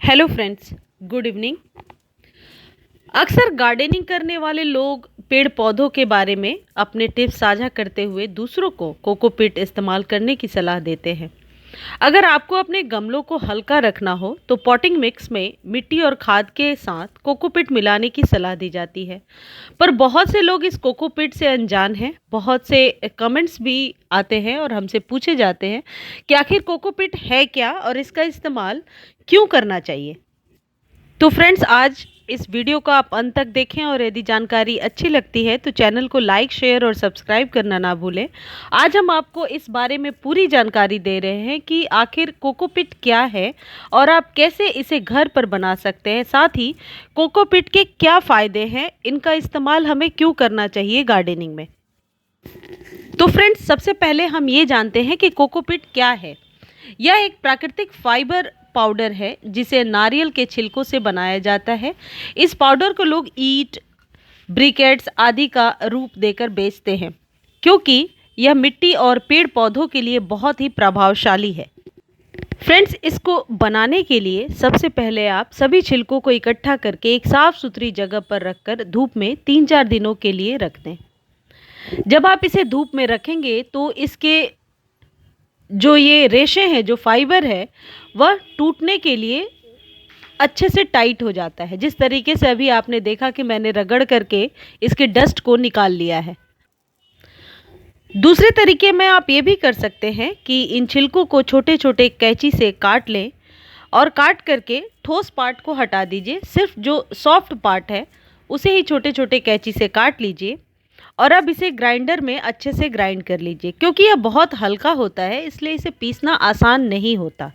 Hello friends, good evening. अक्सर gardening करने वाले लोग पेड़ पौधों के बारे में अपने टिप्स साझा करते हुए दूसरों को कोकोपीट इस्तेमाल करने की सलाह देते हैं। अगर आपको अपने गमलों को हल्का रखना हो तो पॉटिंग मिक्स में मिट्टी और खाद के साथ कोकोपीट मिलाने की सलाह दी जाती है। पर बहुत से लोग इस कोकोपीट से अनजान हैं। बहुत से कमेंट्स भी आते हैं और हमसे पूछे जाते हैं कि आखिर कोकोपीट है क्या और इसका इस्तेमाल क्यों करना चाहिए। तो फ्रेंड्स, आज इस वीडियो को आप अंत तक देखें और यदि जानकारी अच्छी लगती है तो चैनल को लाइक, शेयर और सब्सक्राइब करना ना भूलें। आज हम आपको इस बारे में पूरी जानकारी दे रहे हैं कि आखिर कोकोपीट क्या है और आप कैसे इसे घर पर बना सकते हैं। साथ ही कोकोपीट के क्या फ़ायदे हैं, इनका इस्तेमाल हमें क्यों करना चाहिए गार्डनिंग में। तो फ्रेंड्स, सबसे पहले हम ये जानते हैं कि कोकोपीट क्या है। यह एक प्राकृतिक फाइबर पाउडर है जिसे नारियल के छिलकों से बनाया जाता है। इस पाउडर को लोग ईंट, ब्रिकेट्स आदि का रूप देकर बेचते हैं क्योंकि यह मिट्टी और पेड़ पौधों के लिए बहुत ही प्रभावशाली है। फ्रेंड्स, इसको बनाने के लिए सबसे पहले आप सभी छिलकों को इकट्ठा करके एक साफ सुथरी जगह पर रखकर धूप में 3-4 दिनों के लिए रख दें। जब आप इसे धूप में रखेंगे तो इसके जो ये रेशे हैं, जो फाइबर है, वह टूटने के लिए अच्छे से टाइट हो जाता है। जिस तरीके से अभी आपने देखा कि मैंने रगड़ करके इसके डस्ट को निकाल लिया है। दूसरे तरीके में आप ये भी कर सकते हैं कि इन छिलकों को छोटे छोटे कैंची से काट लें और काट करके ठोस पार्ट को हटा दीजिए। सिर्फ जो सॉफ्ट पार्ट है उसे ही छोटे छोटे कैंची से काट लीजिए और अब इसे ग्राइंडर में अच्छे से ग्राइंड कर लीजिए। क्योंकि यह बहुत हल्का होता है इसलिए इसे पीसना आसान नहीं होता।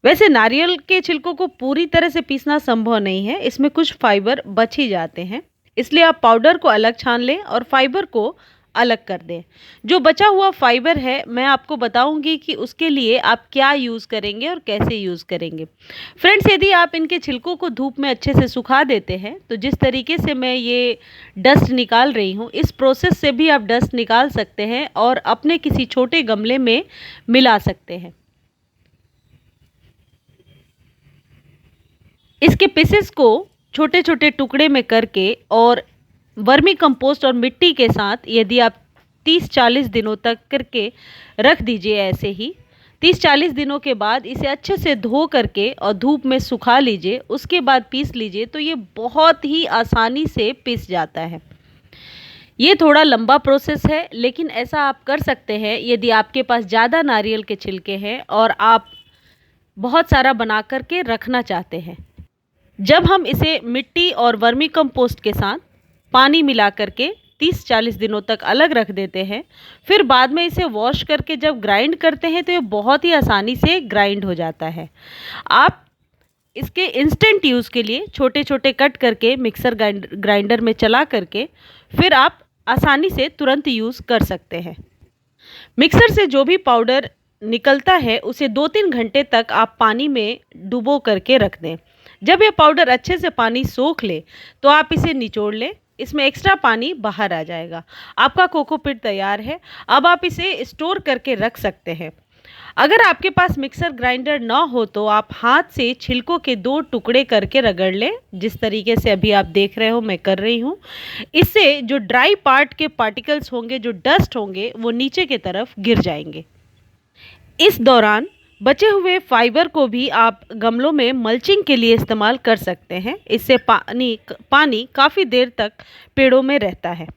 वैसे नारियल के छिलकों को पूरी तरह से पीसना संभव नहीं है, इसमें कुछ फाइबर बच ही जाते हैं। इसलिए आप पाउडर को अलग छान लें और फाइबर को अलग कर दें। जो बचा हुआ फाइबर है मैं आपको बताऊंगी कि उसके लिए आप क्या यूज़ करेंगे और कैसे यूज़ करेंगे। फ्रेंड्स, यदि आप इनके छिलकों को धूप में अच्छे से सुखा देते हैं तो जिस तरीके से मैं ये डस्ट निकाल रही हूँ, इस प्रोसेस से भी आप डस्ट निकाल सकते हैं और अपने किसी छोटे गमले में मिला सकते हैं। इसके पीसेस को छोटे छोटे टुकड़े में करके और वर्मी कंपोस्ट और मिट्टी के साथ यदि आप 30-40 दिनों तक करके रख दीजिए, ऐसे ही 30-40 दिनों के बाद इसे अच्छे से धो करके और धूप में सुखा लीजिए। उसके बाद पीस लीजिए तो ये बहुत ही आसानी से पिस जाता है। ये थोड़ा लंबा प्रोसेस है लेकिन ऐसा आप कर सकते हैं यदि आपके पास ज़्यादा नारियल के छिलके हैं और आप बहुत सारा बना करके रखना चाहते हैं। जब हम इसे मिट्टी और वर्मी कंपोस्ट के साथ पानी मिला करके 30-40 दिनों तक अलग रख देते हैं, फिर बाद में इसे वॉश करके जब ग्राइंड करते हैं तो ये बहुत ही आसानी से ग्राइंड हो जाता है। आप इसके इंस्टेंट यूज़ के लिए छोटे छोटे कट करके मिक्सर ग्राइंडर में चला करके फिर आप आसानी से तुरंत यूज़ कर सकते हैं। मिक्सर से जो भी पाउडर निकलता है उसे 2-3 घंटे तक आप पानी में डुबो करके रख दें। जब यह पाउडर अच्छे से पानी सोख ले तो आप इसे निचोड़ लें, इसमें एक्स्ट्रा पानी बाहर आ जाएगा। आपका कोकोपीट तैयार है। अब आप इसे स्टोर करके रख सकते हैं। अगर आपके पास मिक्सर ग्राइंडर ना हो तो आप हाथ से छिलकों के 2 टुकड़े करके रगड़ लें, जिस तरीके से अभी आप देख रहे हो मैं कर रही हूँ। इससे जो ड्राई पार्ट के पार्टिकल्स होंगे, जो डस्ट होंगे, वो नीचे की तरफ गिर जाएंगे। इस दौरान बचे हुए फाइबर को भी आप गमलों में मल्चिंग के लिए इस्तेमाल कर सकते हैं। इससे पानी काफ़ी देर तक पेड़ों में रहता है।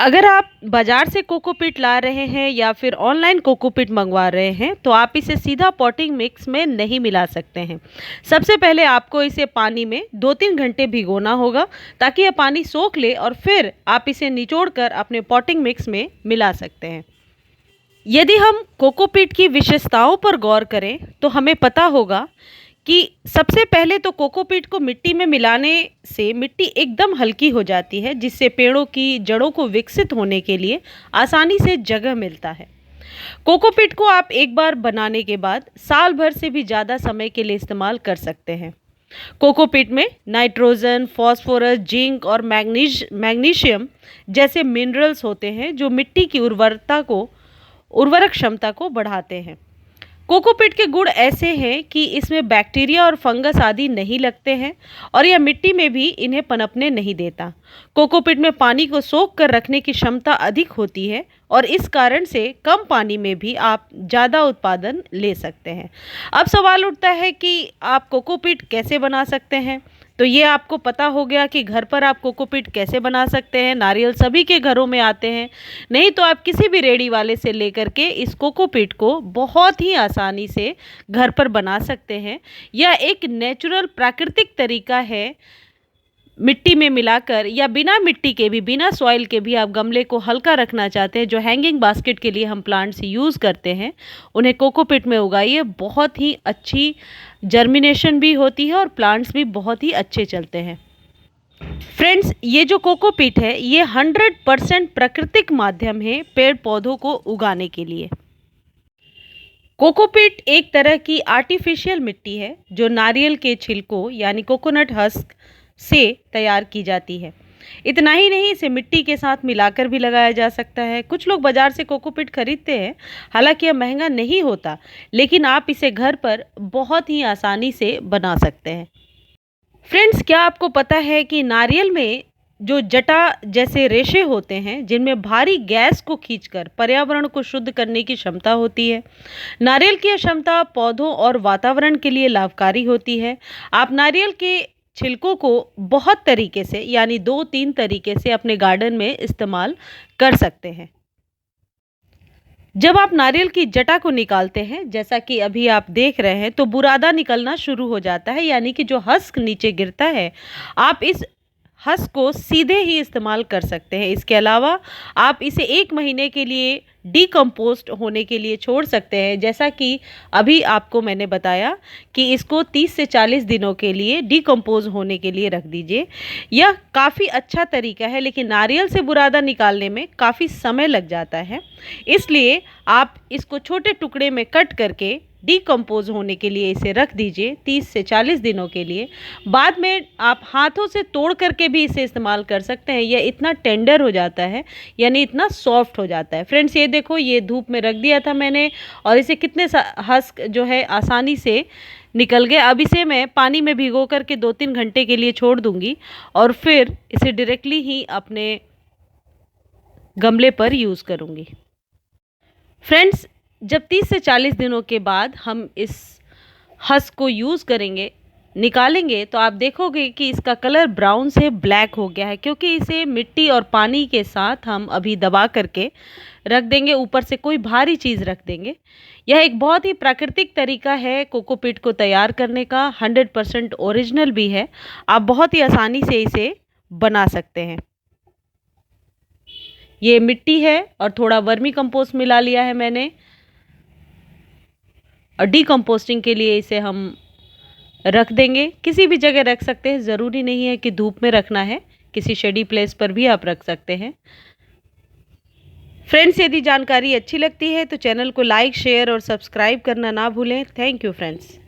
अगर आप बाज़ार से कोकोपीट ला रहे हैं या फिर ऑनलाइन कोकोपीट मंगवा रहे हैं तो आप इसे सीधा पॉटिंग मिक्स में नहीं मिला सकते हैं। सबसे पहले आपको इसे पानी में 2-3 घंटे भिगोना होगा ताकि यह पानी सोख ले और फिर आप इसे निचोड़कर अपने पॉटिंग मिक्स में मिला सकते हैं। यदि हम कोकोपीट की विशेषताओं पर गौर करें तो हमें पता होगा कि सबसे पहले तो कोकोपीट को मिट्टी में मिलाने से मिट्टी एकदम हल्की हो जाती है, जिससे पेड़ों की जड़ों को विकसित होने के लिए आसानी से जगह मिलता है। कोकोपीट को आप एक बार बनाने के बाद साल भर से भी ज़्यादा समय के लिए इस्तेमाल कर सकते हैं। कोकोपीट में नाइट्रोजन, फास्फोरस, जिंक और मैग्नीशियम जैसे मिनरल्स होते हैं जो मिट्टी की उर्वरक क्षमता को बढ़ाते हैं। कोकोपीट के गुण ऐसे हैं कि इसमें बैक्टीरिया और फंगस आदि नहीं लगते हैं और यह मिट्टी में भी इन्हें पनपने नहीं देता। कोकोपीट में पानी को सोख कर रखने की क्षमता अधिक होती है और इस कारण से कम पानी में भी आप ज़्यादा उत्पादन ले सकते हैं। अब सवाल उठता है कि आप कोकोपीट कैसे बना सकते हैं। तो ये आपको पता हो गया कि घर पर आप कोकोपीट कैसे बना सकते हैं। नारियल सभी के घरों में आते हैं, नहीं तो आप किसी भी रेडी वाले से लेकर के इस कोकोपीट को बहुत ही आसानी से घर पर बना सकते हैं। यह एक नेचुरल प्राकृतिक तरीका है, मिट्टी में मिलाकर या बिना मिट्टी के भी, बिना सॉइल के भी आप गमले को हल्का रखना चाहते हैं, जो हैंगिंग बास्केट के लिए हम प्लांट्स यूज़ करते हैं, उन्हें कोकोपीट में उगाइए। बहुत ही अच्छी जर्मिनेशन भी होती है और प्लांट्स भी बहुत ही अच्छे चलते हैं। फ्रेंड्स, ये जो कोकोपीट है ये 100% प्राकृतिक माध्यम है पेड़ पौधों को उगाने के लिए। कोकोपीट एक तरह की आर्टिफिशियल मिट्टी है जो नारियल के छिलकों यानी कोकोनट हस्क से तैयार की जाती है। इतना ही नहीं, इसे मिट्टी के साथ मिलाकर भी लगाया जा सकता है। कुछ लोग बाजार से कोकोपीट खरीदते हैं, हालांकि यह महंगा नहीं होता, लेकिन आप इसे घर पर बहुत ही आसानी से बना सकते हैं। फ्रेंड्स, क्या आपको पता है कि नारियल में जो जटा जैसे रेशे होते हैं जिनमें भारी गैस को खींचकर पर्यावरण को शुद्ध करने की क्षमता होती है। नारियल की यह क्षमता पौधों और वातावरण के लिए लाभकारी होती है। आप नारियल के छिलकों को बहुत तरीके से यानी 2-3 तरीके से अपने गार्डन में इस्तेमाल कर सकते हैं। जब आप नारियल की जटा को निकालते हैं, जैसा कि अभी आप देख रहे हैं, तो बुरादा निकलना शुरू हो जाता है, यानी कि जो हस्क नीचे गिरता है, आप इस हस्क को सीधे ही इस्तेमाल कर सकते हैं। इसके अलावा आप इसे 1 महीने के लिए डीकम्पोस्ट होने के लिए छोड़ सकते हैं, जैसा कि अभी आपको मैंने बताया कि इसको 30 से 40 दिनों के लिए डीकम्पोज होने के लिए रख दीजिए। यह काफ़ी अच्छा तरीका है, लेकिन नारियल से बुरादा निकालने में काफ़ी समय लग जाता है, इसलिए आप इसको छोटे टुकड़े में कट करके डीकम्पोज होने के लिए इसे रख दीजिए 30 से 40 दिनों के लिए। बाद में आप हाथों से तोड़ करके भी इसे इस्तेमाल कर सकते हैं। यह इतना टेंडर हो जाता है, यानी इतना सॉफ्ट हो जाता है। फ्रेंड्स, ये देखो, ये धूप में रख दिया था मैंने और इसे कितने हस्क जो है आसानी से निकल गए। अब इसे मैं पानी में भिगो करके 2-3 घंटे के लिए छोड़ दूंगी और फिर इसे डायरेक्टली ही अपने गमले पर यूज़ करूंगी। फ्रेंड्स, जब 30 से 40 दिनों के बाद हम इस हस्क को यूज़ करेंगे, निकालेंगे, तो आप देखोगे कि इसका कलर ब्राउन से ब्लैक हो गया है, क्योंकि इसे मिट्टी और पानी के साथ हम अभी दबा करके रख देंगे, ऊपर से कोई भारी चीज़ रख देंगे। यह एक बहुत ही प्राकृतिक तरीका है कोकोपीट को तैयार करने का, 100% ओरिजिनल भी है। आप बहुत ही आसानी से इसे बना सकते हैं। ये मिट्टी है और थोड़ा वर्मी कंपोस्ट मिला लिया है मैंने, और डीकम्पोस्टिंग के लिए इसे हम रख देंगे। किसी भी जगह रख सकते हैं, ज़रूरी नहीं है कि धूप में रखना है, किसी शेडी प्लेस पर भी आप रख सकते हैं। फ्रेंड्स, यदि जानकारी अच्छी लगती है तो चैनल को लाइक, शेयर और सब्सक्राइब करना ना भूलें। Thank you friends.